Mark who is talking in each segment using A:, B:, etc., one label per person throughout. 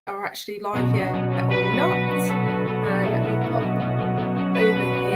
A: are actually live yet or not. And let me pop over here.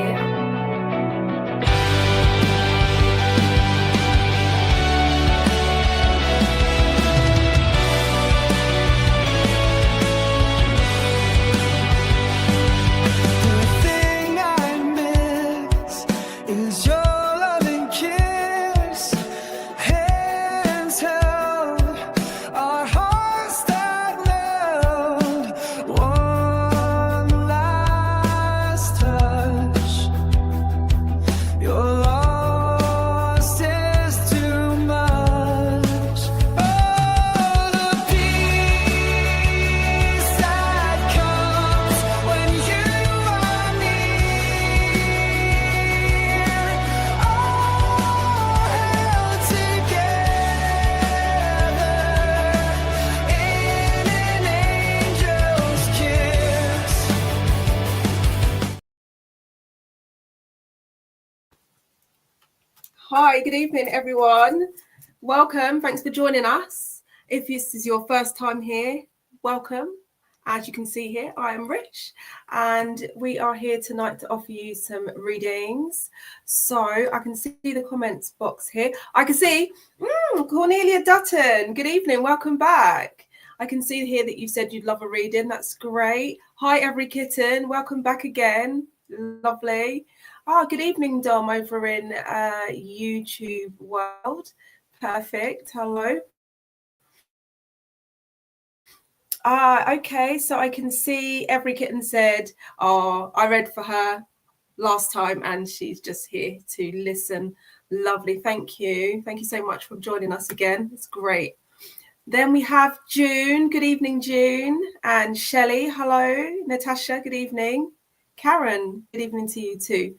A: Hi, good evening, everyone. Welcome. Thanks for joining us. If this is your first time here, welcome. As you can see here, I am Rish, and we are here tonight to offer you some readings. So I can see the comments box here. I can see Cornelia Dutton. Good evening. Welcome back. I can see here that you said you'd love a reading. That's great. Hi, Every Kitten. Welcome back again. Lovely. Oh, good evening, Dom, over in YouTube world. Perfect. Hello. Okay, so I can see Every Kitten said, oh, I read for her last time and she's just here to listen. Lovely. Thank you. Thank you so much for joining us again. It's great. Then we have June. Good evening, June. And Shelley. Hello. Natasha. Good evening. Karen. Good evening to you too.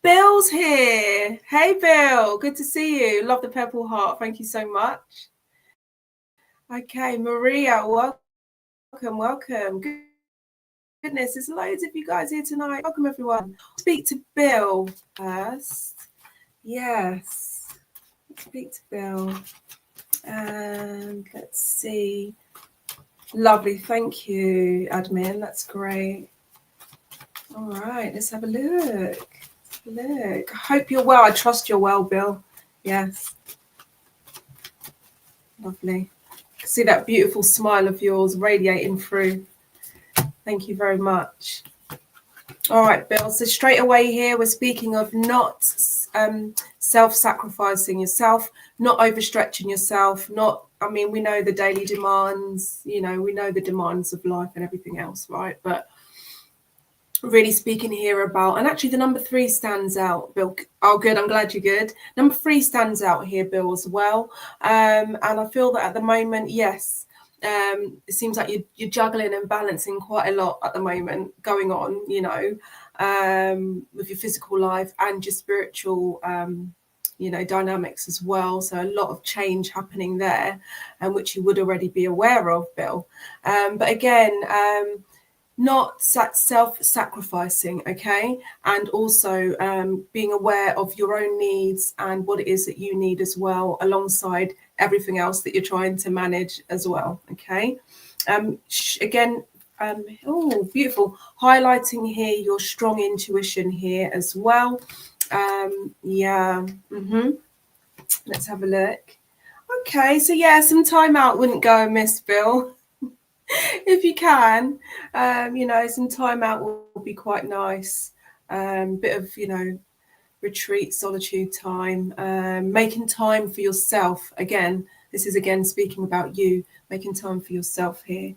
A: Bill's here. Hey, Bill. Good to see you. Love the purple heart. Thank you so much. Okay, Maria. Welcome. Goodness, there's loads of you guys here tonight. Welcome, everyone. Speak to Bill first. Yes. Speak to Bill. And let's see. Lovely. Thank you, admin. That's great. All right, let's have a look. Look, I hope you're well. I trust you're well, Bill. Yes. Lovely. See that beautiful smile of yours radiating through. Thank you very much. All right, Bill. So straight away here, we're speaking of not self-sacrificing yourself, not overstretching yourself, we know the daily demands, we know the demands of life and everything else, right? But really speaking here about, and actually the number 3 stands out, Bill. Oh, good. I'm glad you're good. Number 3 stands out here, Bill, as well. And I feel that at the moment, yes, it seems like you're juggling and balancing quite a lot at the moment going on, with your physical life and your spiritual, dynamics as well. So a lot of change happening there, and which you would already be aware of, Bill. But again, not self-sacrificing, okay, and also being aware of your own needs and what it is that you need as well, alongside everything else that you're trying to manage as well, okay. Again, oh, beautiful, highlighting here your strong intuition here as well. Let's have a look. Okay, so yeah, some time out wouldn't go amiss, Bill. If you can, some time out will be quite nice. Bit of, retreat, solitude time, making time for yourself. Again, this is again speaking about you, making time for yourself here.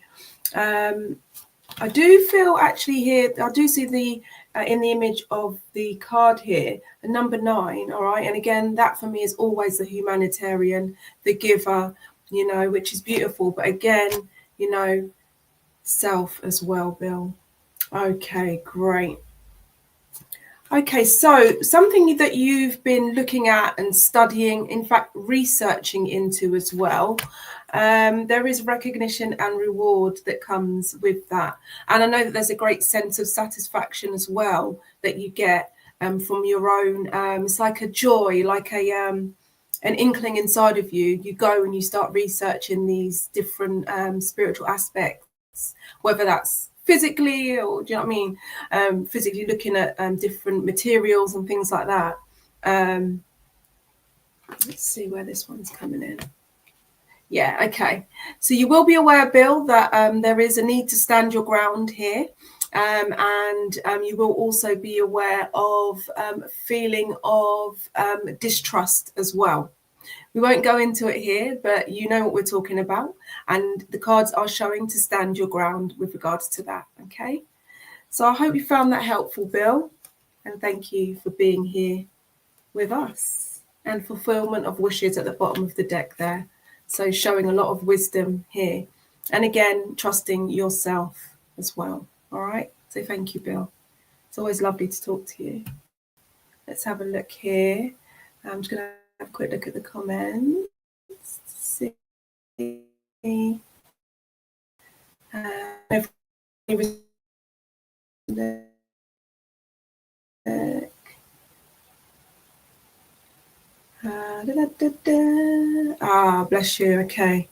A: I do feel actually here, I do see the in the image of the card here, the number 9, all right? And again, that for me is always the humanitarian, the giver, which is beautiful. But again, self as well, Bill. Okay, great. Okay, so something that you've been looking at and studying, in fact, researching into as well. There is recognition and reward that comes with that. And I know that there's a great sense of satisfaction as well that you get from your own. It's like a joy, like an inkling inside of you. You go and you start researching these different spiritual aspects whether that's physically, or do you know what I mean? Physically looking at different materials and things like that. Let's see where this one's coming in. Yeah, okay. So you will be aware, Bill, that there is a need to stand your ground here. And you will also be aware of feeling of distrust as well. We won't go into it here, but you know what we're talking about. And the cards are showing to stand your ground with regards to that, okay? So I hope you found that helpful, Bill. And thank you for being here with us. And fulfillment of wishes at the bottom of the deck there. So showing a lot of wisdom here. And again, trusting yourself as well. All right. So thank you, Bill. It's always lovely to talk to you. Let's have a look here. I'm just going to have a quick look at the comments. See. Bless you. Okay.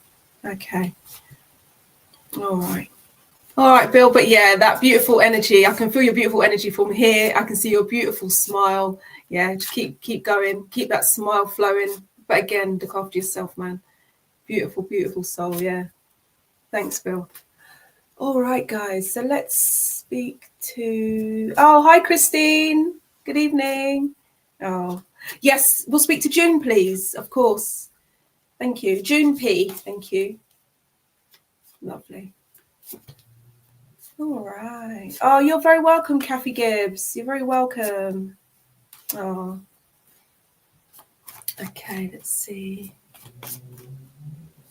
A: All right, Bill. But yeah, that beautiful energy. I can feel your beautiful energy from here. I can see your beautiful smile. Yeah, just keep going. Keep that smile flowing. But again, look after yourself, man. Beautiful, beautiful soul. Yeah. Thanks, Bill. All right, guys. So let's speak to. Oh, hi, Christine. Good evening. Oh, yes. We'll speak to June, please. Of course. Thank you. June P. Thank you. Lovely. All right. Oh, you're very welcome, Kathy Gibbs. You're very welcome. Oh. Okay, let's see.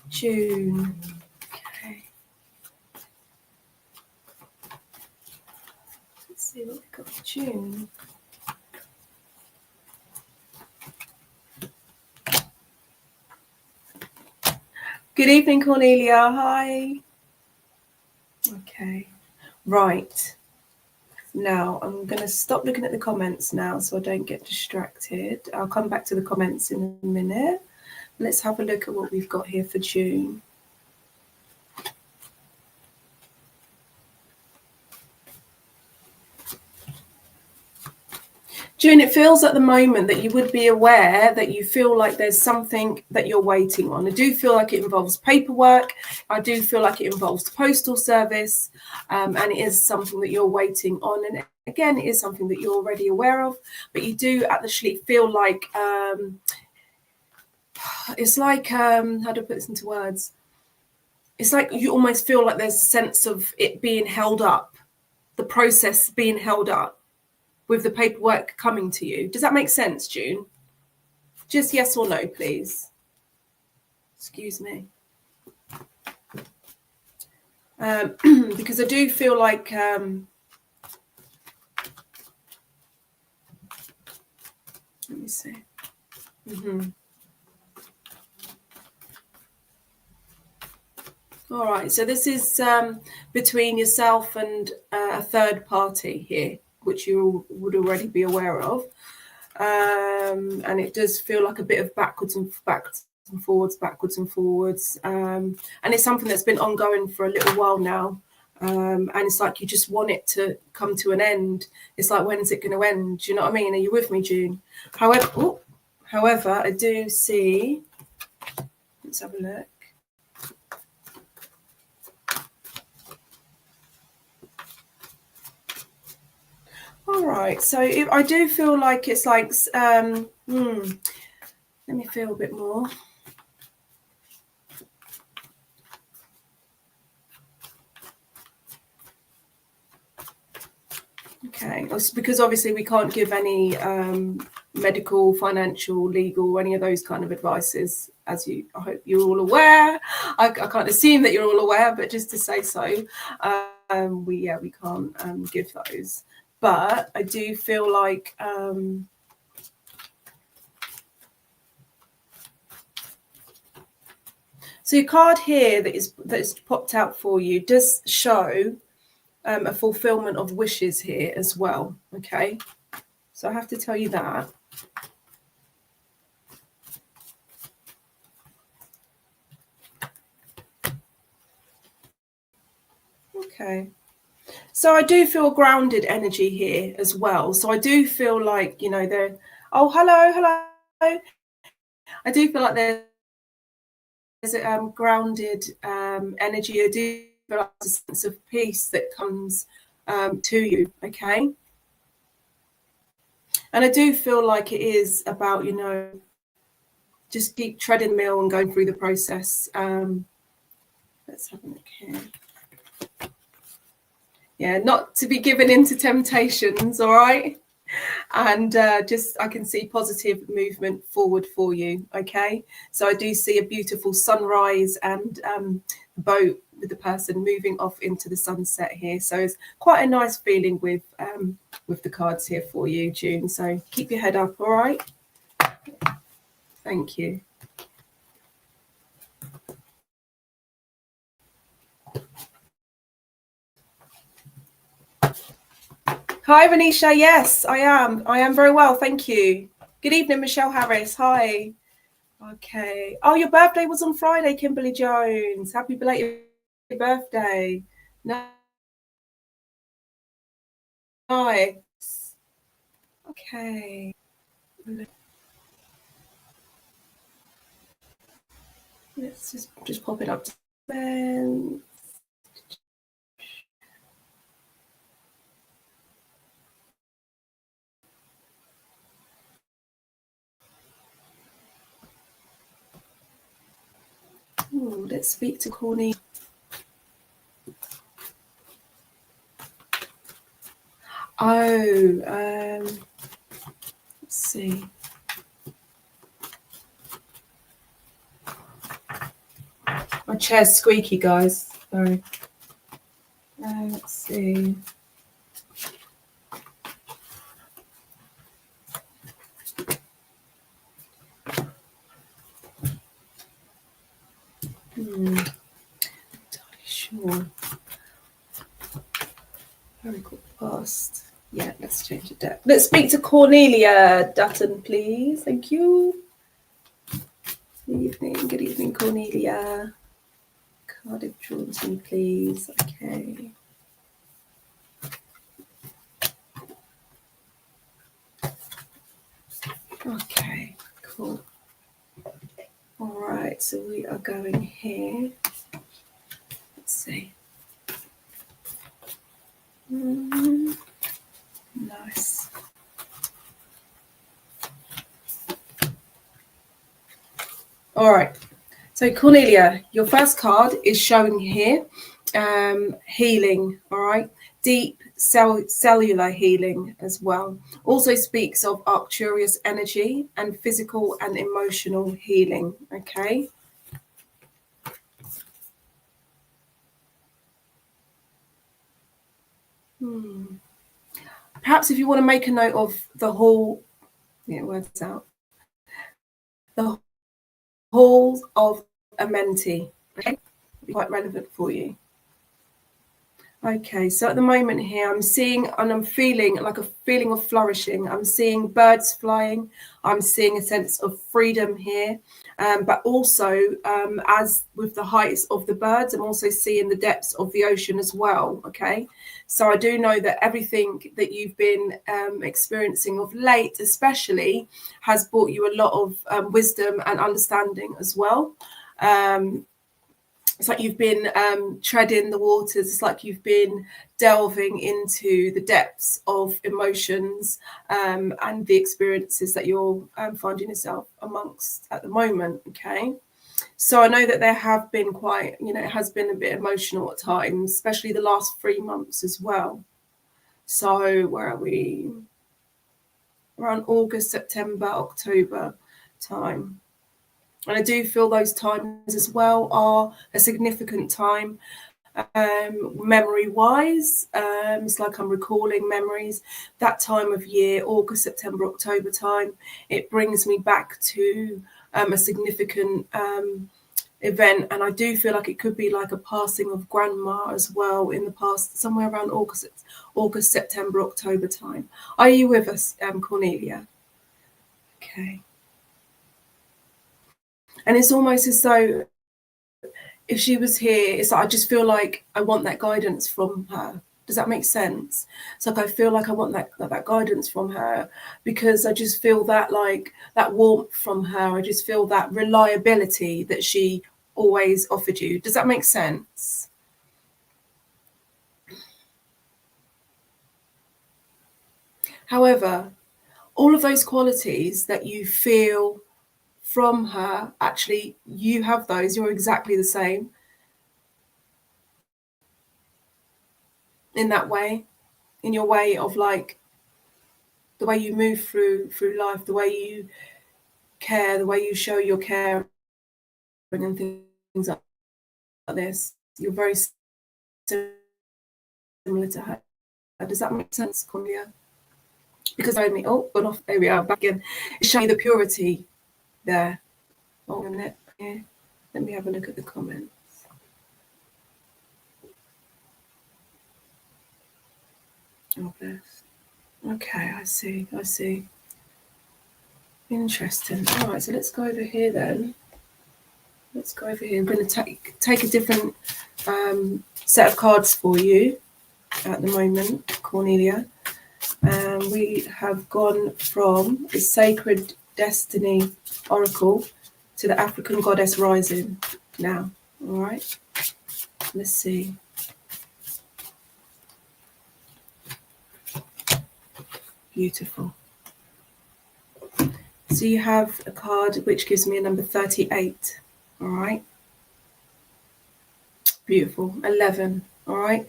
A: June. Okay. Let's see what we've got for June. Good evening, Cornelia. Hi. Okay. Right. Now, I'm going to stop looking at the comments now so I don't get distracted. I'll come back to the comments in a minute. Let's have a look at what we've got here for June. June, it feels at the moment that you would be aware that you feel like there's something that you're waiting on. I do feel like it involves paperwork. I do feel like it involves the postal service, and it is something that you're waiting on. And again, it is something that you're already aware of, but you do actually feel like it's like how do I put this into words? It's like you almost feel like there's a sense of it being held up, the process being held up, with the paperwork coming to you. Does that make sense, June? Just yes or no, please. Excuse me. Because I do feel like let me see. All right, so this is between yourself and a third party here, which you would already be aware of. And it does feel like a bit of backwards and forwards. And it's something that's been ongoing for a little while now. And it's like you just want it to come to an end. It's like, when is it going to end? Do you know what I mean? Are you with me, June? However, I do see, let's have a look. All right, so I do feel like it's like, let me feel a bit more. Okay, because obviously we can't give any medical, financial, legal, any of those kind of advices, as I hope you're all aware. I can't assume that you're all aware, but just to say so, we can't give those. But I do feel like so your card here that is popped out for you does show a fulfillment of wishes here as well. Okay, so I have to tell you that. Okay. So I do feel grounded energy here as well. So I do feel like, you know, oh, hello. I do feel like there's a grounded energy. I do feel like a sense of peace that comes to you, okay? And I do feel like it is about, you know, just keep treading the mill and going through the process. Let's have a look here. Yeah, not to be given into temptations, all right? And just I can see positive movement forward for you, okay? So I do see a beautiful sunrise and boat with the person moving off into the sunset here. So it's quite a nice feeling with the cards here for you, June. So keep your head up, all right? Thank you. Hi, Venetia. Yes, I am. I am very well. Thank you. Good evening, Michelle Harris. Hi. Okay. Oh, your birthday was on Friday, Kimberly Jones. Happy belated birthday. Nice. Okay. Let's just pop it up. Ooh, let's speak to Corny. Oh, let's see. My chair's squeaky, guys. Sorry. Let's see. Not sure. Very cool past. Yeah, let's change it. Let's speak to Cornelia Dutton, please. Thank you. Good evening, Cornelia. Card drawn to me, please. Okay. Okay, cool. All right, so we are going here. Let's see. Nice. All right. So Cornelia, your first card is showing here healing. All right. Deep cellular healing as well. Also speaks of Arcturus energy and physical and emotional healing. Okay. Perhaps if you want to make a note of the whole, words out. The halls of Amenti. Okay, quite relevant for you. Okay, so at the moment here, I'm seeing and I'm feeling like a feeling of flourishing. I'm seeing birds flying. I'm seeing a sense of freedom here. But also, as with the heights of the birds, I'm also seeing the depths of the ocean as well. Okay, so I do know that everything that you've been experiencing of late, especially, has brought you a lot of wisdom and understanding as well. It's like you've been treading the waters. It's like you've been delving into the depths of emotions and the experiences that you're finding yourself amongst at the moment. Okay. So I know that there have been quite, it has been a bit emotional at times, especially the last 3 months as well. So where are we? Around August, September, October time. And I do feel those times as well are a significant time memory-wise. It's like I'm recalling memories. That time of year, August, September, October time, it brings me back to a significant event. And I do feel like it could be like a passing of grandma as well in the past, somewhere around August, September, October time. Are you with us, Cornelia? Okay. And it's almost as though if she was here, it's like I just feel like I want that guidance from her. Does that make sense? It's like I feel like I want that guidance from her, because I just feel that, like, that warmth from her. I just feel that reliability that she always offered you. Does that make sense? However, all of those qualities that you feel from her, actually, you have those. You're exactly the same in that way, in your way of, like, the way you move through life, the way you care, the way you show your care and things like this. You're very similar to her. Does that make sense, Cornelia? Because I mean, oh, gone off. There we are, back in. It's showing the purity there. Hold on a minute. Yeah. Let me have a look at the comments. Oh, bless. Okay, I see. Interesting. All right, so let's go over here then. Let's go over here. I'm going to take a different set of cards for you at the moment, Cornelia. We have gone from the Sacred Destiny Oracle to the African Goddess Rising now. All right, let's see. Beautiful. So you have a card which gives me a number 38. All right. Beautiful. 11. All right.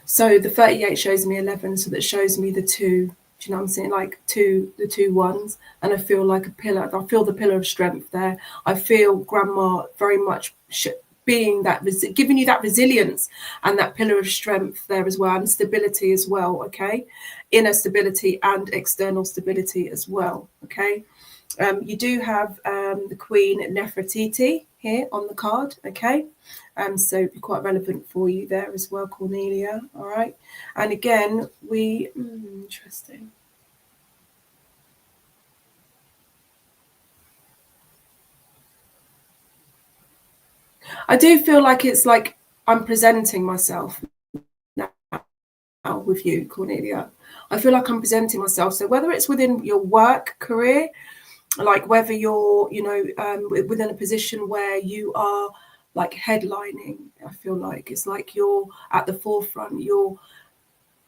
A: So the 38 shows me 11. So that shows me the 2. Do you know what I'm saying? Like the two ones. And I feel like a pillar. I feel the pillar of strength there. I feel Grandma very much being that, giving you that resilience and that pillar of strength there as well, and stability as well. Okay. Inner stability and external stability as well. Okay. You do have the Queen Nefertiti here on the card, okay? So it'd be quite relevant for you there as well, Cornelia, all right? And again, interesting. I do feel like it's like I'm presenting myself now with you, Cornelia. I feel like I'm presenting myself. So whether it's within your work career, like whether you're, within a position where you are like headlining, I feel like it's like you're at the forefront, you're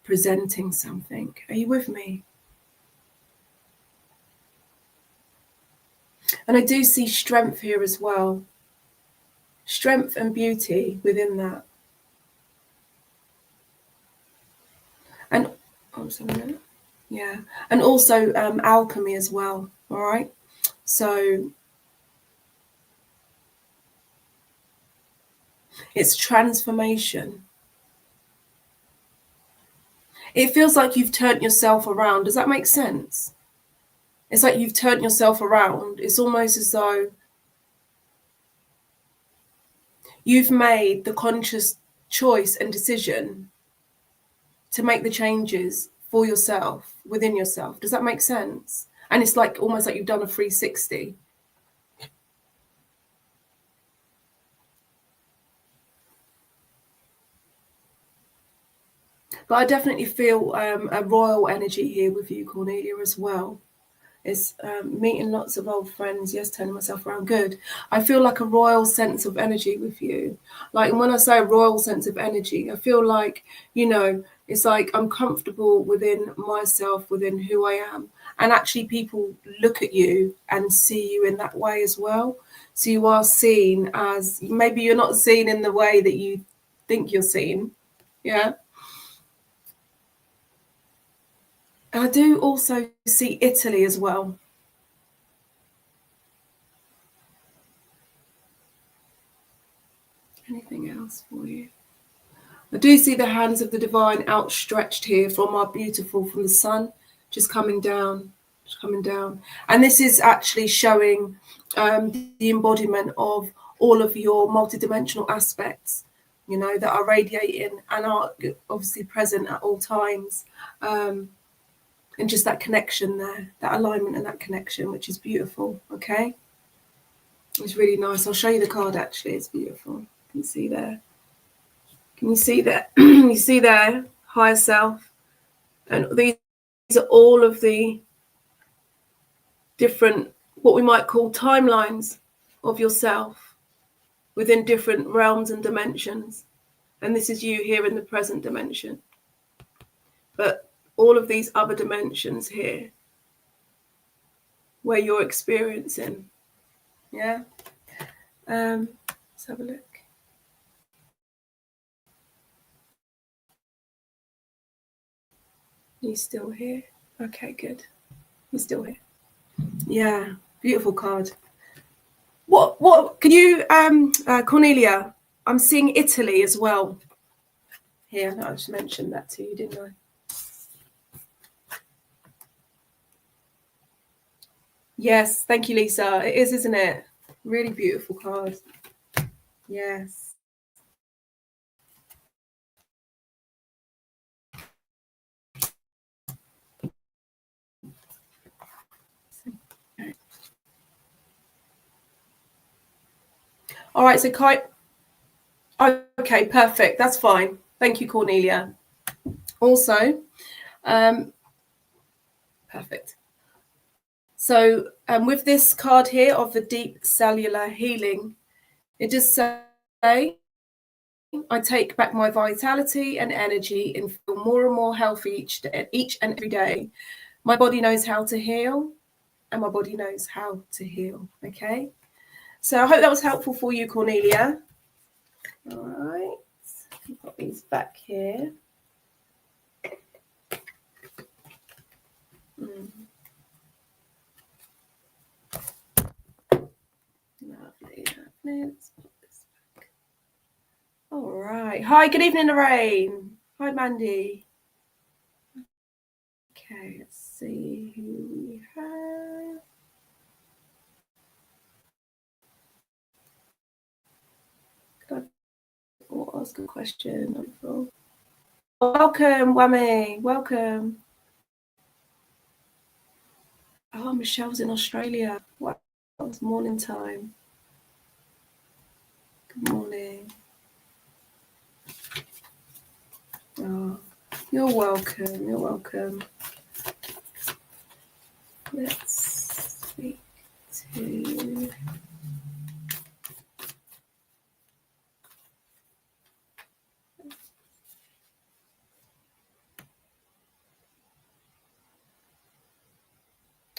A: presenting something. Are you with me? And I do see strength here as well. Strength and beauty within that. And yeah, and also alchemy as well. All right. So it's transformation. It feels like you've turned yourself around. Does that make sense? It's like you've turned yourself around. It's almost as though you've made the conscious choice and decision to make the changes for yourself, within yourself. Does that make sense? And it's like almost like you've done a 360. But I definitely feel a royal energy here with you, Cornelia, as well. It's meeting lots of old friends, yes, turning myself around, good. I feel like a royal sense of energy with you. Like, and when I say a royal sense of energy, I feel like, it's like I'm comfortable within myself, within who I am. And actually people look at you and see you in that way as well. So you are seen as, maybe you're not seen in the way that you think you're seen. Yeah. I do also see Italy as well. Anything else for you? I do see the hands of the divine outstretched here from our beautiful, from the sun, just coming down. And this is actually showing the embodiment of all of your multidimensional aspects, that are radiating and are obviously present at all times. And just that connection there, that alignment and that connection, which is beautiful. Okay, it's really nice. I'll show you the card. Actually, it's beautiful. Can you see there? Can you see that? You see there, higher self, and these are all of the different, what we might call timelines of yourself within different realms and dimensions. And this is you here in the present dimension. But all of these other dimensions here where you're experiencing. Yeah. Let's have a look. You still here? Okay, good. You're still here. Yeah, beautiful card. What can you Cornelia, I'm seeing Italy as well here. I just mentioned that to you, didn't I? Yes, thank you, Lisa. It is, isn't it? Really beautiful card. Yes. All right, so Kai. Okay, perfect. That's fine. Thank you, Cornelia. Also, perfect. So with this card here of the deep cellular healing, it does say, I take back my vitality and energy and feel more and more healthy each and every day. My body knows how to heal, and my body knows how to heal. Okay. So I hope that was helpful for you, Cornelia. All right. I've got these back here. Lovely. Let's put this back. All right. Hi, good evening, Lorraine. Hi, Mandy. Okay, let's see who we have. Could I ask a question? Welcome, Wame. Welcome. Oh, Michelle's in Australia. Wow, it's morning time. Good morning. Oh, you're welcome. You're welcome. Let's speak to.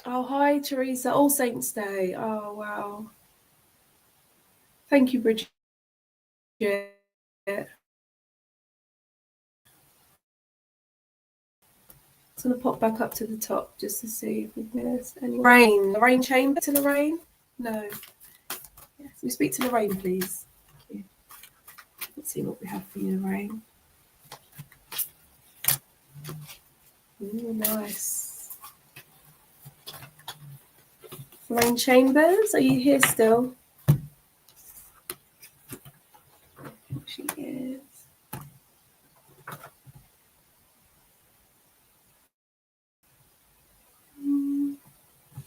A: Oh, hi, Teresa. All Saints Day. Oh, wow. Thank you, Bridget. It's going to pop back up to the top just to see if we missed any. Lorraine Chamber to Lorraine? No. Yes, we speak to Lorraine, please. Thank you. Let's see what we have for you, Lorraine. Ooh, nice. Lorraine Chambers, are you here still? She is.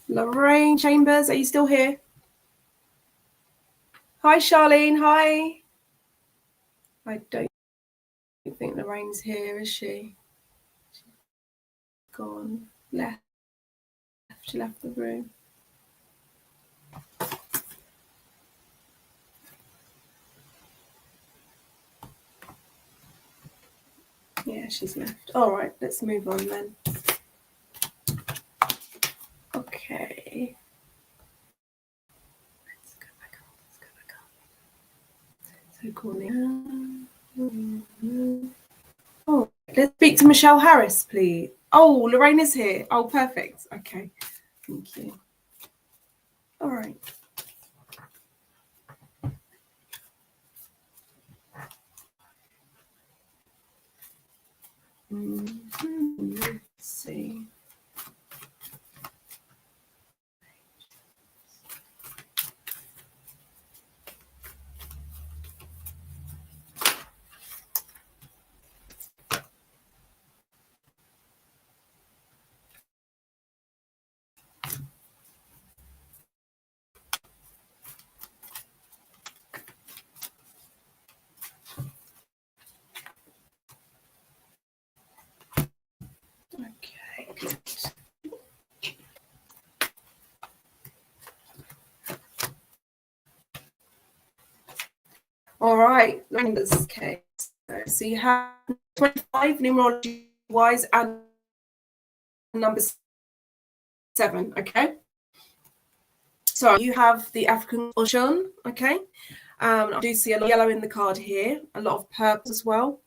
A: Lorraine Chambers, are you still here? Hi, Charlene. Hi. I don't think Lorraine's here, is she? She's gone. Left. She left the room. Yeah, she's left. All right, let's move on then. Okay. Let's go back up. So calling. Oh, let's speak to Michelle Harris, please. Oh, Lorraine is here. Oh, perfect. Okay. Thank you. All right. Let's see. right, numbers. Okay, so you have 25 numerology wise and number 7. Okay, so you have the African Ocean. Okay, I do see a lot of yellow in the card here, a lot of purple as well.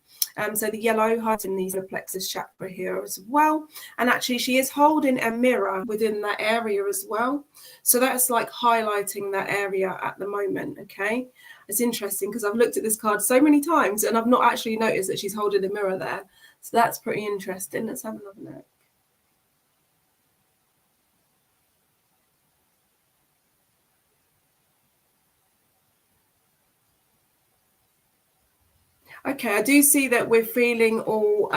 A: So the yellow hides in the solar plexus chakra here as well. And actually she is holding a mirror within that area as well. So that's like highlighting that area at the moment, okay? It's interesting because I've looked at this card so many times and I've not actually noticed that she's holding a mirror there. So that's pretty interesting. Let's have another look. Okay, I do see that we're feeling all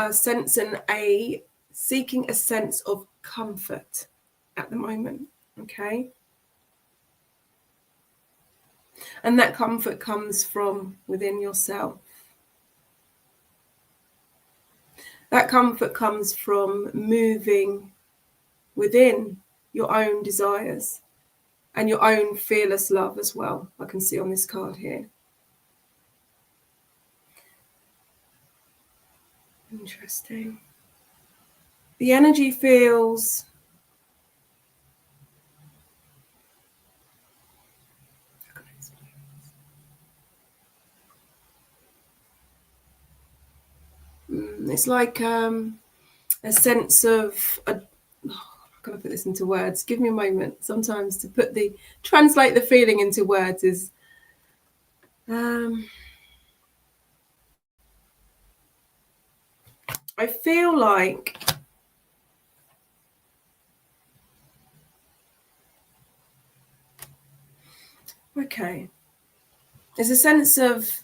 A: seeking a sense of comfort at the moment, okay? And that comfort comes from within yourself. That comfort comes from moving within your own desires and your own fearless love as well. I can see on this card here. Interesting. The energy feels it's like a sense of how can I put this into words? Give me a moment. Sometimes to translate the feeling into words is I feel like okay. There's a sense of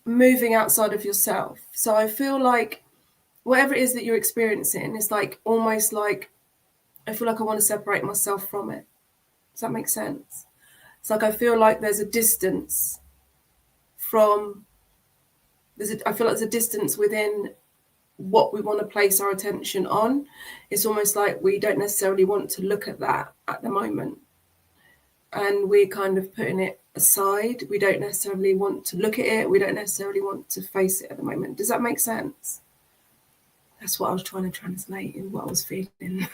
A: moving outside of yourself. So I feel like whatever it is that you're experiencing is like almost like I feel like I want to separate myself from it. Does that make sense? It's like I feel like there's a distance from I feel like there's a distance within what we want to place our attention on. It's almost like we don't necessarily want to look at that at the moment. And we're kind of putting it aside. We don't necessarily want to look at it. We don't necessarily want to face it at the moment. Does that make sense? That's what I was trying to translate in what I was feeling.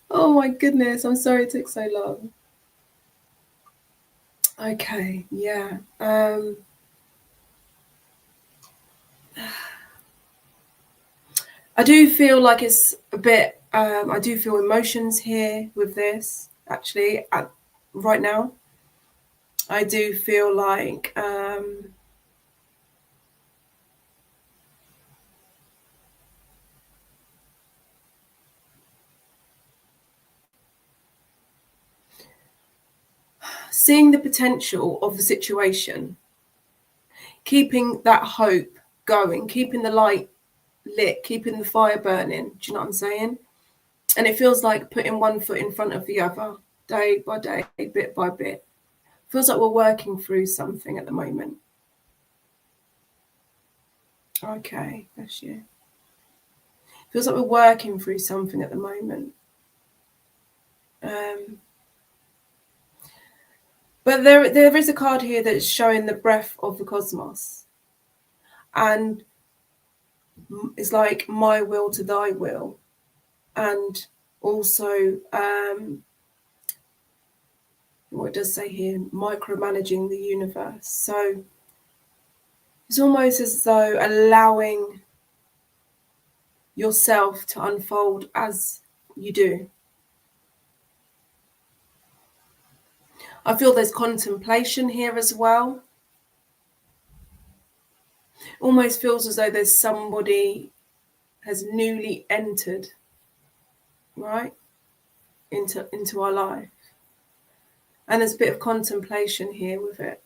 A: Oh my goodness, I'm sorry it took so long. Okay, yeah. I do feel like it's a bit, I do feel emotions here with this, actually, right now. I do feel like seeing the potential of the situation, keeping that hope going, keeping the light lit, keeping the fire burning. Do you know what I'm saying? And it feels like putting one foot in front of the other, day by day, bit by bit. Feels like we're working through something at the moment. Okay, that's you. Feels like we're working through something at the moment. But there is a card here that's showing the breath of the cosmos. And it's like my will to thy will. And also, what it does say here, micromanaging the universe. So it's almost as though allowing yourself to unfold as you do. I feel there's contemplation here as well. Almost feels as though there's somebody has newly entered, right, into our life. And there's a bit of contemplation here with it.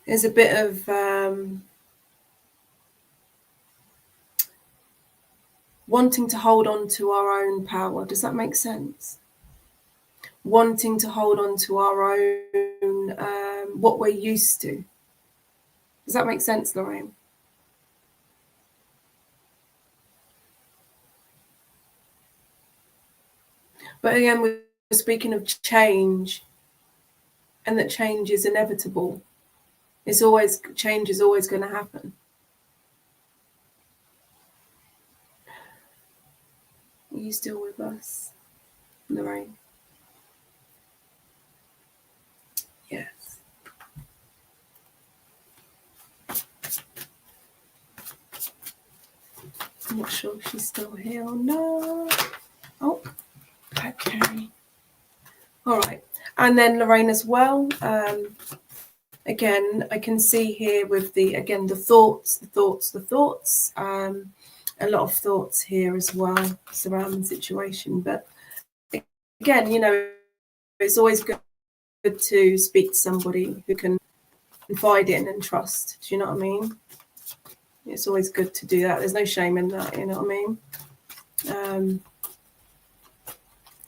A: There's a bit of wanting to hold on to our own power. Does that make sense? Wanting to hold on to our own, what we're used to. Does that make sense, Lorraine? But again, we're speaking of change, and that change is inevitable. Change is always going to happen. Are you still with us, Lorraine? Yes. I'm not sure if she's still here or not. Oh, okay. All right. And then Lorraine as well. Again, I can see here with the thoughts. A lot of thoughts here as well surrounding the situation. But again, it's always good to speak to somebody who can confide in and trust. Do you know what I mean? It's always good to do that. There's no shame in that, you know what I mean?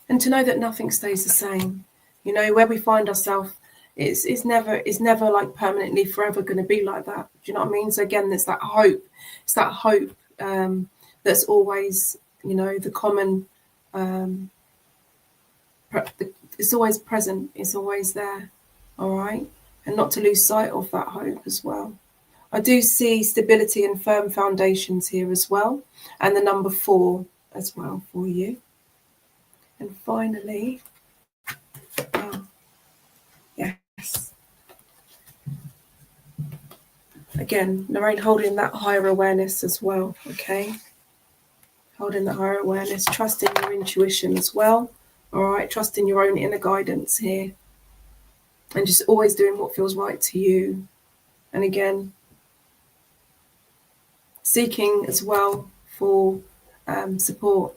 A: And to know that nothing stays the same. Where we find ourselves, it's never like permanently forever going to be like that. Do you know what I mean? So again, there's that hope. It's that hope that's always, the common. It's always present. It's always there. All right, and not to lose sight of that hope as well. I do see stability and firm foundations here as well, and the number 4 as well for you. And finally, yes. Again, Lorraine holding that higher awareness as well, okay? Holding the higher awareness, trusting your intuition as well, all right? Trusting your own inner guidance here. And just always doing what feels right to you. And again, seeking as well for support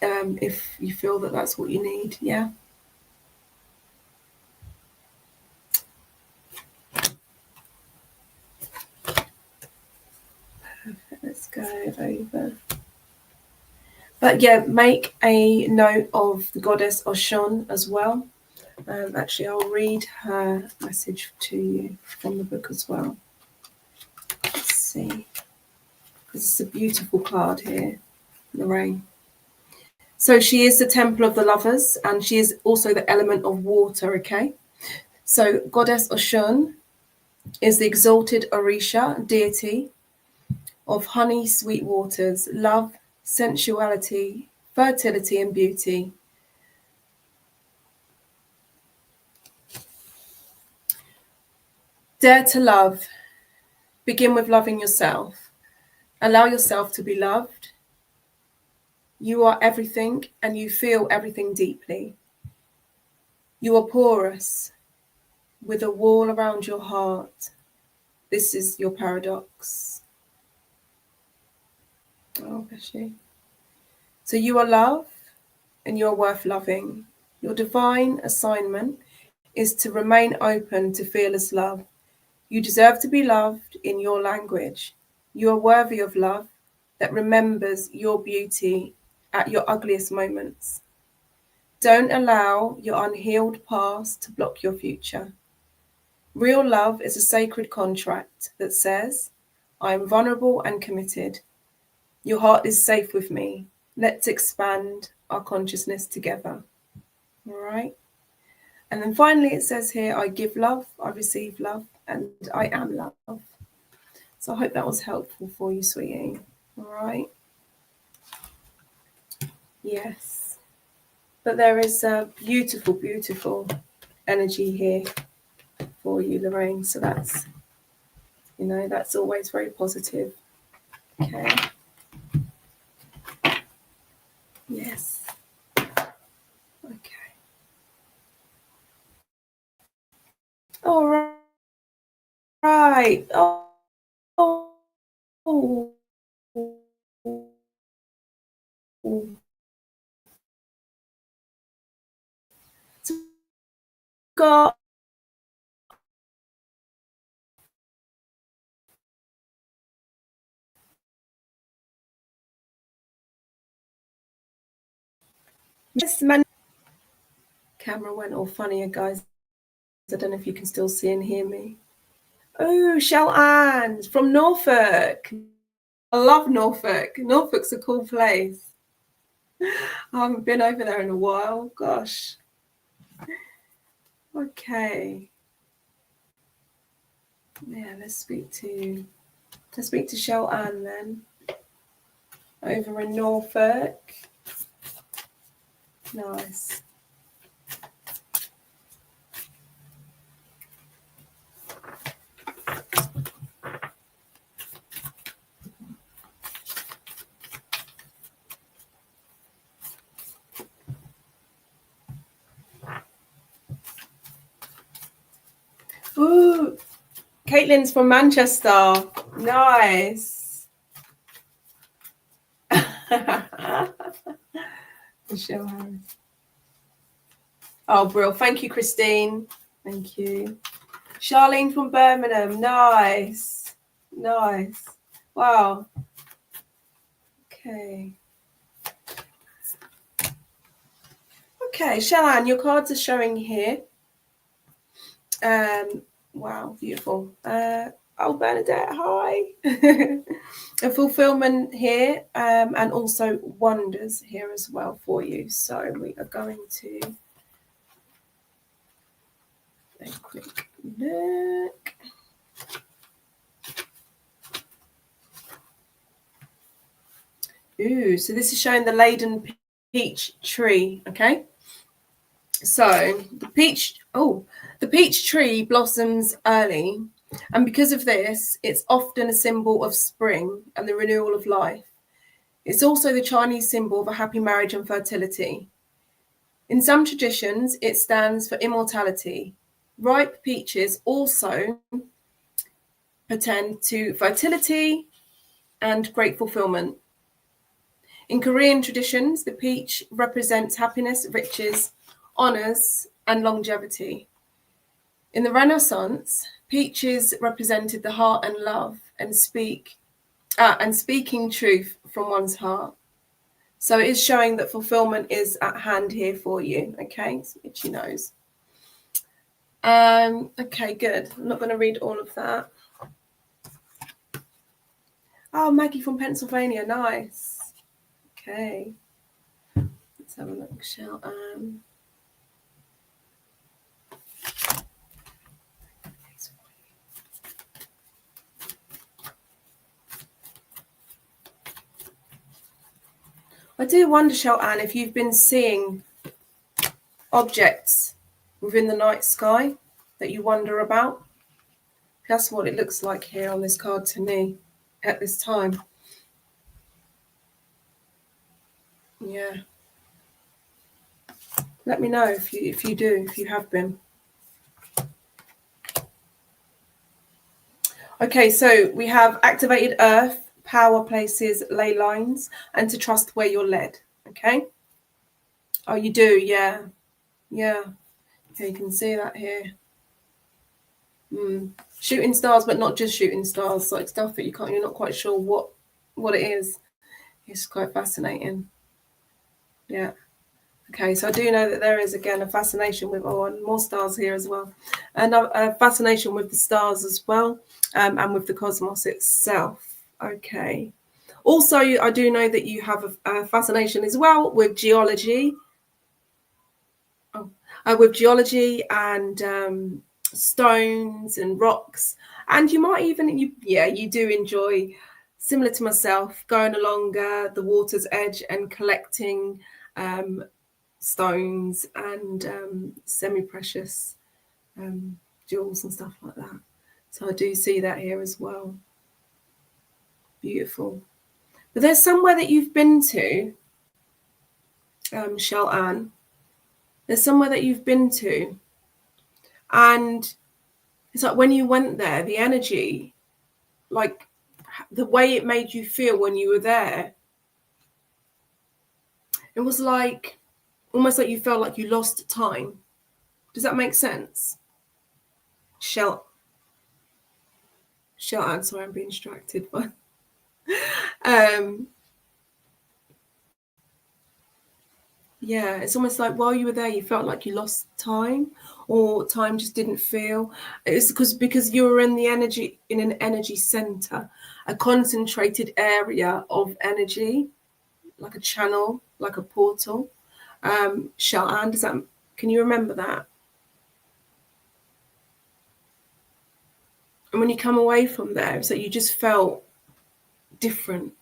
A: if you feel that that's what you need, yeah? Perfect, let's go over. But yeah, make a note of the goddess Oshun as well. Actually, I'll read her message to you from the book as well. Let's see. This is a beautiful card here, Lorraine. So she is the temple of the lovers, and she is also the element of water, okay? So goddess Oshun is the exalted Orisha deity of honey, sweet waters, love, sensuality, fertility, and beauty. Dare to love. Begin with loving yourself. Allow yourself to be loved. You are everything, and you feel everything deeply. You are porous, with a wall around your heart. This is your paradox. Oh, bless you. So you are love, and you are worth loving. Your divine assignment is to remain open to fearless love. You deserve to be loved in your language. You are worthy of love that remembers your beauty at your ugliest moments. Don't allow your unhealed past to block your future. Real love is a sacred contract that says, I am vulnerable and committed. Your heart is safe with me. Let's expand our consciousness together. All right. And then finally it says here, I give love, I receive love, and I am love. So I hope that was helpful for you, sweetie. All right. Yes. But there is a beautiful, beautiful energy here for you, Lorraine. So that's, that's always very positive. Okay. Yes. Okay. All right. Oh. Got yes, man. Camera went all funny, guys. I don't know if you can still see and hear me. Oh, Shell Ann from Norfolk. I love Norfolk. Norfolk's a cool place. I haven't been over there in a while. Gosh. Okay. Yeah, let's speak to Shell Ann then. Over in Norfolk. Nice. Ooh, Caitlin's from Manchester. Nice. Michelle Harris. Oh, brill. Thank you, Christine. Thank you. Charlene from Birmingham. Nice. Nice. Wow. Okay. Okay, Shalane, your cards are showing here. Wow, beautiful. Oh, Bernadette, hi. A fulfillment here, and also wonders here as well for you. So we are going to a quick look. Ooh, so this is showing the laden peach tree, okay? So the peach tree blossoms early, and because of this, it's often a symbol of spring and the renewal of life. It's also the Chinese symbol of a happy marriage and fertility. In some traditions, it stands for immortality. Ripe peaches also portend to fertility and great fulfillment. In Korean traditions, the peach represents happiness, riches, honors, and longevity. In the Renaissance, peaches represented the heart and love and speaking truth from one's heart. So it is showing that fulfillment is at hand here for you. Okay, so itchy nose. Okay, good. I'm not going to read all of that. Oh, Maggie from Pennsylvania. Nice. Okay. Let's have a look, shall I do wonder, Anne, if you've been seeing objects within the night sky that you wonder about. That's what it looks like here on this card to me at this time. Yeah. Let me know if you do, if you have been. Okay, so we have activated earth, power places, ley lines, and to trust where you're led. Okay. Oh, you do, yeah. Yeah. Okay, you can see that here. Shooting stars, but not just shooting stars, like stuff that you're not quite sure what it is. It's quite fascinating. Yeah. Okay, so I do know that there is, again, a fascination with, and more stars here as well. And a fascination with the stars as well, and with the cosmos itself. Okay. Also, I do know that you have a fascination as well with geology. With geology and stones and rocks. And you might even, you do enjoy, similar to myself, going along the water's edge and collecting stones and semi-precious jewels and stuff like that. So I do see that here as well. Beautiful. But there's somewhere that you've been to, Shell Ann. There's somewhere that you've been to, and it's like when you went there, the energy, like the way it made you feel when you were there, it was like almost like you felt like you lost time. Does that make sense? Shell Ann, sorry, I'm being distracted, but yeah, it's almost like while you were there, you felt like you lost time, or time just didn't feel. It's because you were in an energy center, a concentrated area of energy, like a channel, like a portal. Sha'an, can you remember that? And when you come away from there, it's that you just felt different.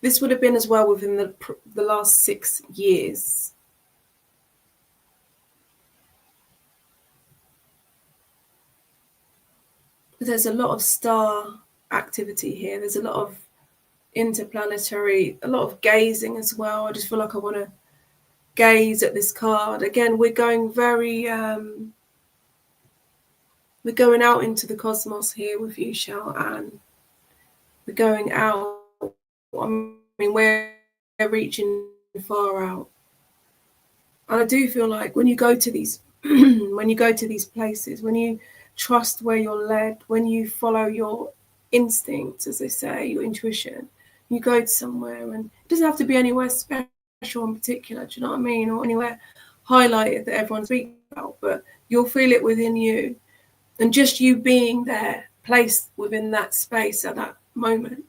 A: This would have been as well within the last 6 years. There's a lot of star activity here. There's a lot of interplanetary, a lot of gazing as well. I just feel like I want to gaze at this card. Again, we're going very, we're going out into the cosmos here with you, Sha'an. We're going out. I mean, we're reaching far out. And I do feel like when you go to these, when you go to these places, when you trust where you're led, when you follow your instincts, as they say, your intuition, you go to somewhere, and it doesn't have to be anywhere special in particular, do you know what I mean? Or anywhere highlighted that everyone speaks about, but you'll feel it within you. And just you being there, placed within that space at that moment,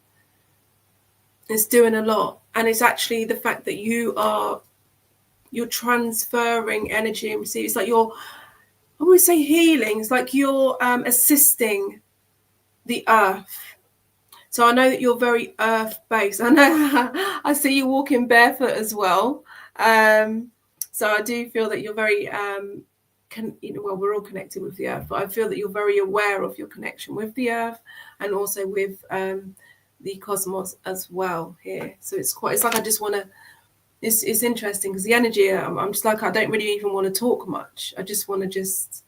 A: is doing a lot. And it's actually the fact that you're transferring energy and receiving. It's like you're, I always say healing. It's like you're assisting the earth. So I know that you're very earth-based. I know I see you walking barefoot as well. So I do feel that you're very, well, we're all connected with the earth, but I feel that you're very aware of your connection with the earth and also with the cosmos as well here. So it's like I just want to, it's interesting because the energy, I'm just like, I don't really even want to talk much. I just want to just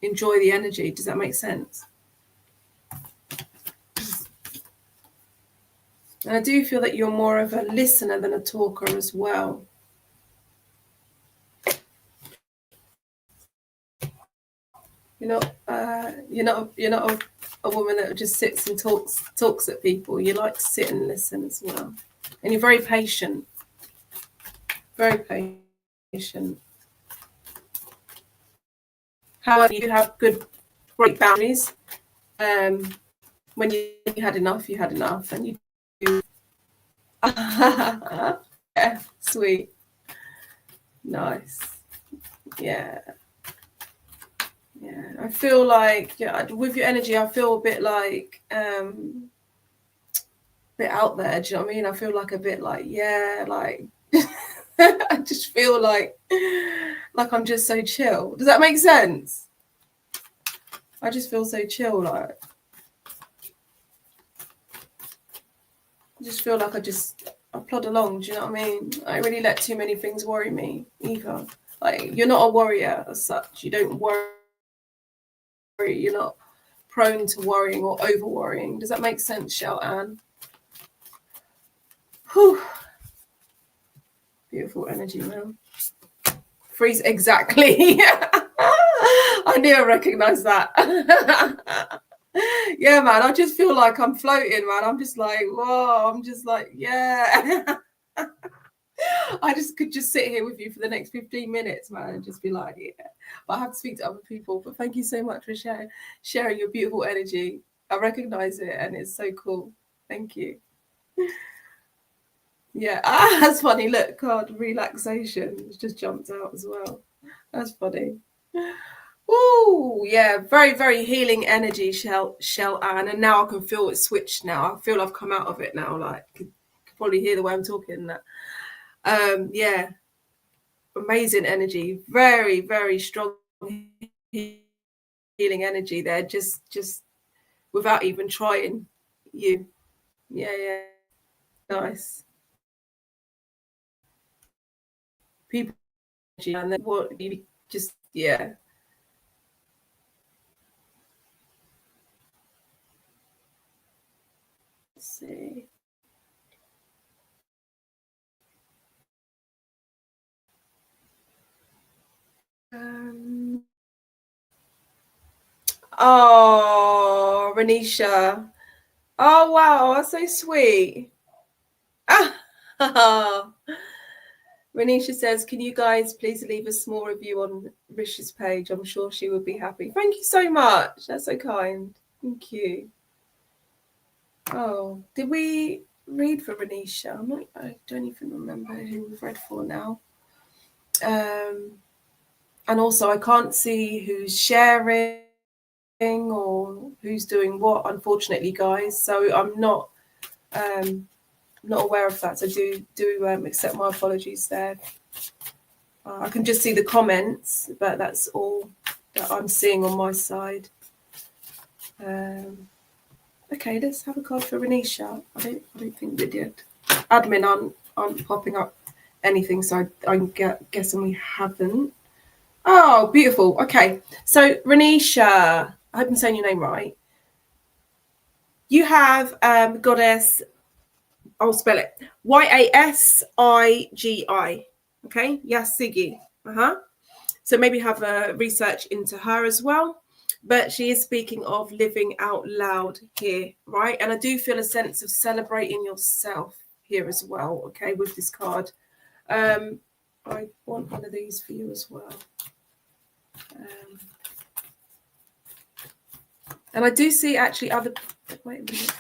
A: enjoy the energy. Does that make sense? And I do feel that you're more of a listener than a talker as well. You're not a woman that just sits and talks at people. You like to sit and listen as well. And you're very patient. Very patient. However, you have great boundaries. When you had enough, you had enough, and you do. Yeah, sweet. Nice. Yeah. Yeah. I feel like, with your energy, I feel a bit like bit out there. Do you know what I mean? I feel like a bit like, like I just feel like I'm just so chill. Does that make sense? I just feel so chill, like I just feel like I plod along, do you know what I mean? I don't really let too many things worry me either. Like, you're not a warrior as such. You don't worry. You're not prone to worrying or over worrying. Does that make sense, Sha'an? Whew. Beautiful energy, man. Freeze, exactly. I knew I recognised that. Yeah, man, I just feel like I'm floating, man. I'm just like, whoa, I'm just like, yeah. I just could just sit here with you for the next 15 minutes, man, and just be like, yeah. But I have to speak to other people. But thank you so much for sharing your beautiful energy. I recognise it, and it's so cool. Thank you. Yeah, that's funny. Look, card relaxation. It's just jumped out as well. That's funny. Oh, yeah, very, very healing energy, Sha'an. And now I can feel it switched now. I feel I've come out of it now. Like, you can probably hear the way I'm talking. That, yeah, amazing energy. Very, very strong healing energy there. Just without even trying. You, yeah, nice. People, and then what you just, yeah. Let's see. Oh, Renisha. Oh, wow, that's so sweet. Ah, Renisha says, can you guys please leave a small review on Rish's page? I'm sure she would be happy. Thank you so much. That's so kind. Thank you. Oh, did we read for Renisha? I don't even remember who we've read for now. And also I can't see who's sharing or who's doing what, unfortunately, guys. So I'm not aware of that. So do accept my apologies there. I can just see the comments, but that's all that I'm seeing on my side. Okay, let's have a card for Renisha. I don't think we did. Admin aren't popping up anything, so I'm guessing we haven't. Oh, beautiful. Okay, so Renisha, I hope I'm saying your name right. You have goddess. I'll spell it Yasigi. Okay, Yasigi. So maybe have a research into her as well. But she is speaking of living out loud here, right? And I do feel a sense of celebrating yourself here as well, okay, with this card. I want one of these for you as well. And I do see actually other... Wait a minute.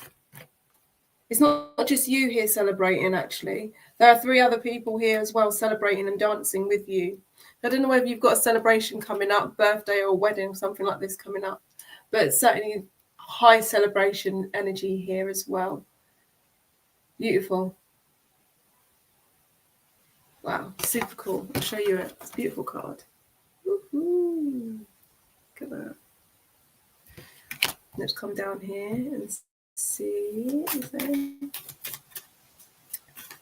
A: It's not just you here celebrating, actually. There are 3 other people here as well celebrating and dancing with you. I don't know whether you've got a celebration coming up, birthday or wedding, something like this coming up, but certainly high celebration energy here as well. Beautiful. Wow, super cool. I'll show you it. It's a beautiful card. Woohoo. Look at that. Let's come down here and see.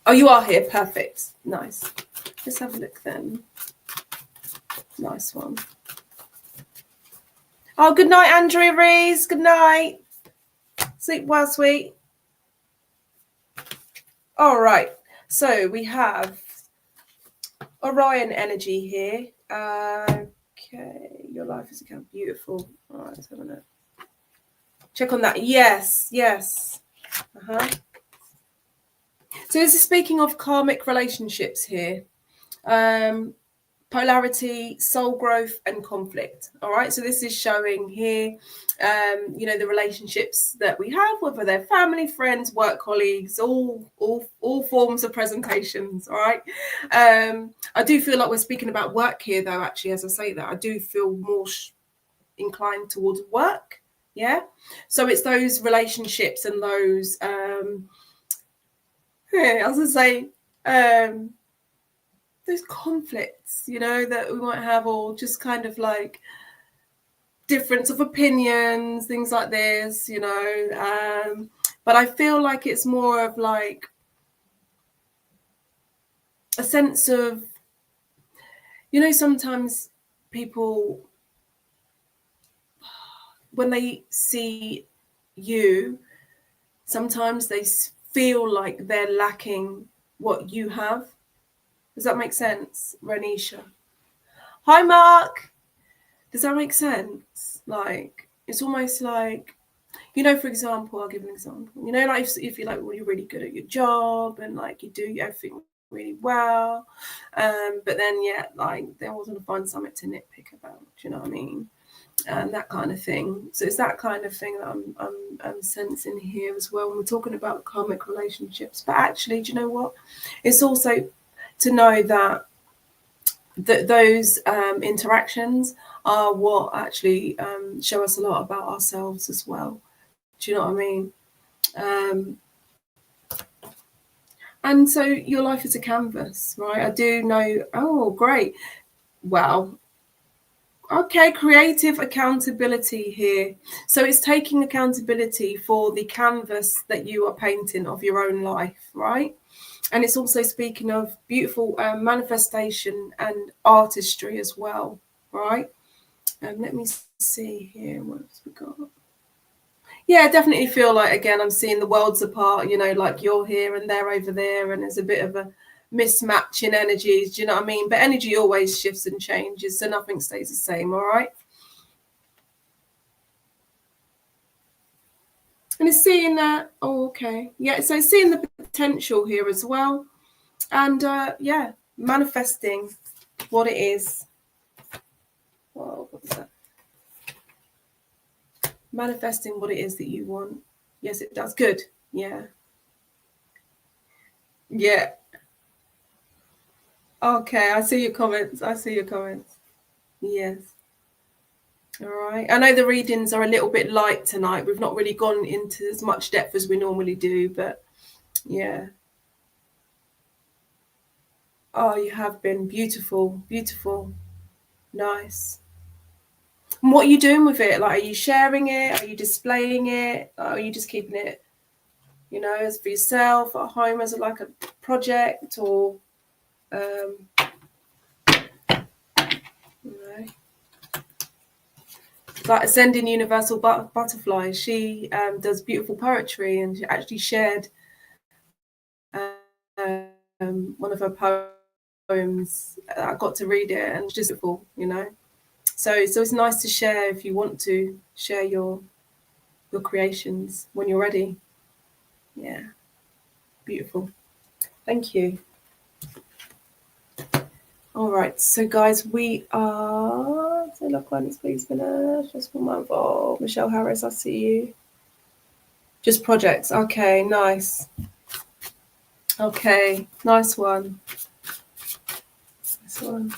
A: Oh, you are here. Perfect. Nice. Let's have a look then. Nice one. Oh, good night, Andrea Rees. Good night. Sleep well, sweet. All right. So we have Orion energy here. Okay. Your life is again beautiful. All right. Let's have a look. Check on that. Yes. Yes. So this is speaking of karmic relationships here. Polarity, soul growth, and conflict. All right, so this is showing here, the relationships that we have, whether they're family, friends, work colleagues, all forms of presentations. All right, I do feel like we're speaking about work here, though. Actually, as I say that, I do feel more inclined towards work. Yeah, so it's those relationships and those, as I say, those conflicts, that we might have, or just kind of like difference of opinions, things like this, but I feel like it's more of like a sense of, sometimes people, when they see you, sometimes they feel like they're lacking what you have. Does that make sense, Renisha? Hi, Mark. Does that make sense? Like, it's almost like, for example, I'll give an example. Like if you're like, well, you're really good at your job and like you do everything really well, but then like they always want to find something to nitpick about. Do you know what I mean? And that kind of thing. So it's that kind of thing that I'm sensing here as well when we're talking about karmic relationships. But actually, do you know what? It's also to know that those interactions are what actually show us a lot about ourselves as well. Do you know what I mean? And so your life is a canvas, right? I do know. Oh, great. Wow. Okay, creative accountability here. So it's taking accountability for the canvas that you are painting of your own life, right? And it's also speaking of beautiful manifestation and artistry as well, right? Let me see here. What else we got? Yeah, I definitely feel like, again, I'm seeing the worlds apart, like you're here and they're over there, and there's a bit of a mismatch in energies. Do you know what I mean? But energy always shifts and changes, so nothing stays the same, all right? And it's seeing that, okay. Yeah, so seeing the potential here as well. And manifesting what it is. Whoa, what was that? Manifesting what it is that you want. Yes, it does. Good. Yeah. Yeah. Okay, I see your comments. I see your comments. Yes. All right. I know the readings are a little bit light tonight. We've not really gone into as much depth as we normally do, but yeah. Oh, you have been beautiful, beautiful, nice. And what are you doing with it? Like, are you sharing it? Are you displaying it? Or are you just keeping it, as for yourself at home as like a project, or you know, like Ascending Universal Butterfly? She does beautiful poetry, and she actually shared one of her poems. I got to read it, and it's just beautiful, So it's nice to share if you want to share your creations when you're ready. Yeah, beautiful. Thank you. All right, so guys, we are. So look when it's please finish. Just one more involved. Michelle Harris, I see you. Just projects. Okay, nice. Okay, nice one. Nice one.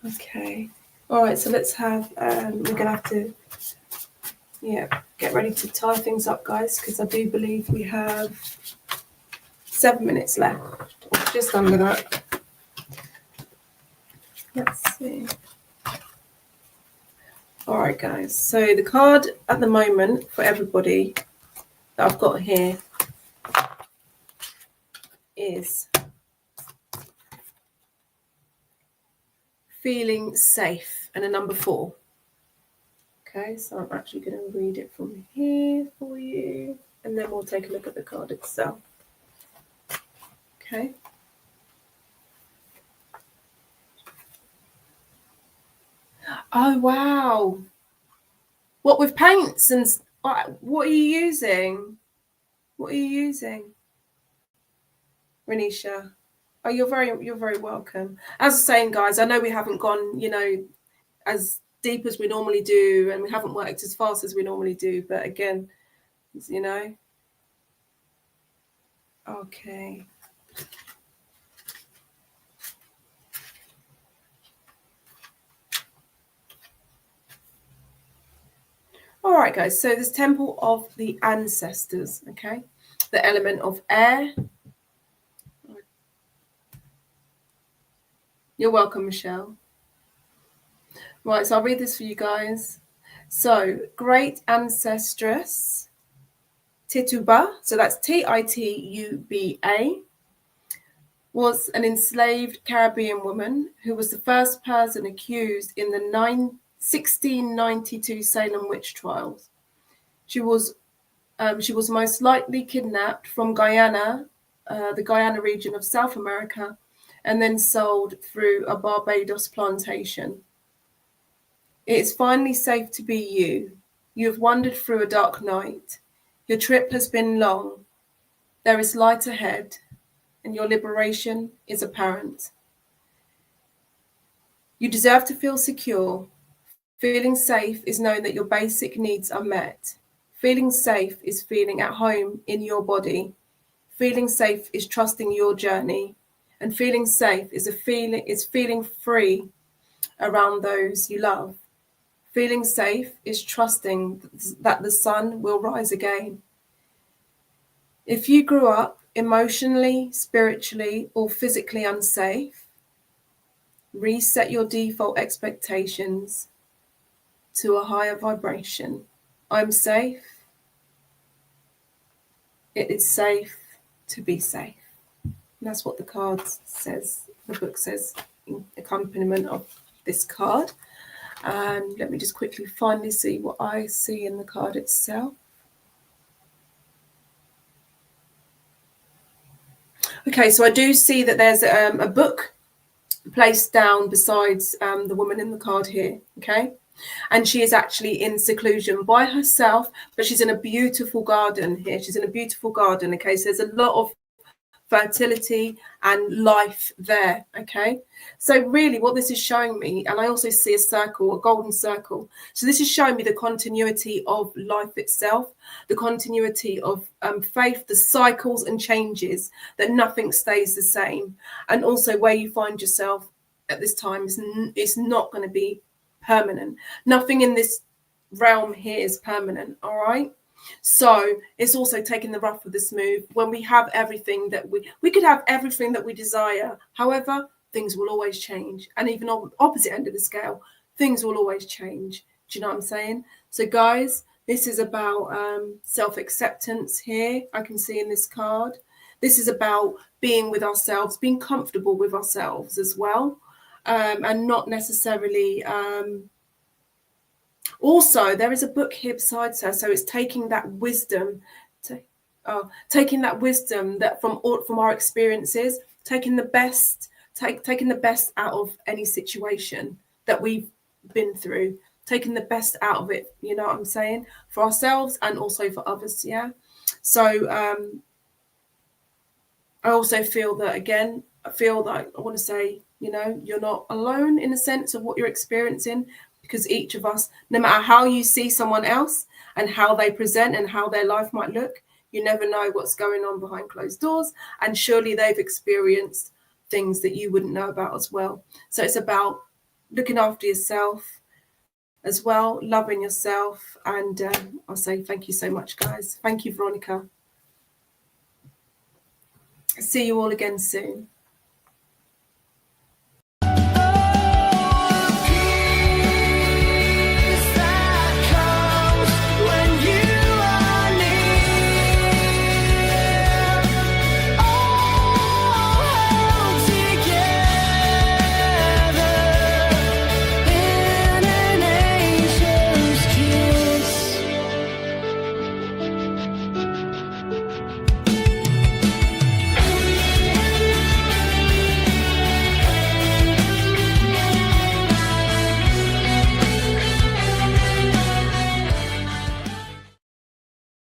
A: Okay. All right, so let's have. We're gonna have to. Yeah, get ready to tie things up, guys, because I do believe we have 7 minutes left, or just under that. Let's see. All right, guys. So the card at the moment for everybody that I've got here is feeling safe, and a number 4. Okay, so I'm actually going to read it from here for you, and then we'll take a look at the card itself. Okay. Oh, wow. What, with paints and what are you using? What are you using? Renisha. Oh, you're very welcome. As I was saying, guys, I know we haven't gone, as deep as we normally do, and we haven't worked as fast as we normally do, but again, okay. All right, guys, so this Temple of the Ancestors, okay? The element of air. You're welcome, Michelle. Right, so I'll read this for you guys. So, great ancestress Tituba, so that's Tituba, was an enslaved Caribbean woman who was the first person accused in the 1692 Salem witch trials. She was most likely kidnapped from Guyana, the Guyana region of South America, and then sold through a Barbados plantation. It is finally safe to be you. You have wandered through a dark night. Your trip has been long. There is light ahead, and your liberation is apparent. You deserve to feel secure. Feeling safe is knowing that your basic needs are met. Feeling safe is feeling at home in your body. Feeling safe is trusting your journey. And feeling safe is feeling free around those you love. Feeling safe is trusting that the sun will rise again. If you grew up emotionally, spiritually, or physically unsafe, reset your default expectations to a higher vibration. I'm safe. It is safe to be safe. And that's what the card says, the book says, in accompaniment of this card. And let me just quickly finally see what I see in the card itself. Okay, so I do see that there's a book placed down besides the woman in the card here, okay? And she is actually in seclusion by herself, but she's in a beautiful garden here. She's in a beautiful garden, okay? So there's a lot of fertility and life there. Okay, so really what this is showing me, and I also see a circle, a golden circle, so this is showing me the continuity of life itself, the continuity of faith, the cycles and changes, that nothing stays the same, and also where you find yourself at this time is not going to be permanent. Nothing in this realm here is permanent. All right, so it's also taking the rough with the smooth. When we have everything that we could have everything that we desire, however, things will always change. And even on the opposite end of the scale, things will always change. Do you know what I'm saying? So guys, this is about self-acceptance here. I can see in this card. This is about being with ourselves, being comfortable with ourselves as well, and not necessarily also, there is a book here beside her, so it's taking that wisdom, taking that wisdom that from our experiences, taking the best out of any situation that we've been through, taking the best out of it. You know what I'm saying? For ourselves and also for others. Yeah. So I also feel that again. I want to say, you know, you're not alone in a sense of what you're experiencing. Because each of us, no matter how you see someone else and how they present and how their life might look, you never know what's going on behind closed doors. And surely they've experienced things that you wouldn't know about as well. So it's about looking after yourself as well, loving yourself. And I'll say thank you so much, guys. Thank you, Veronica. See you all again soon.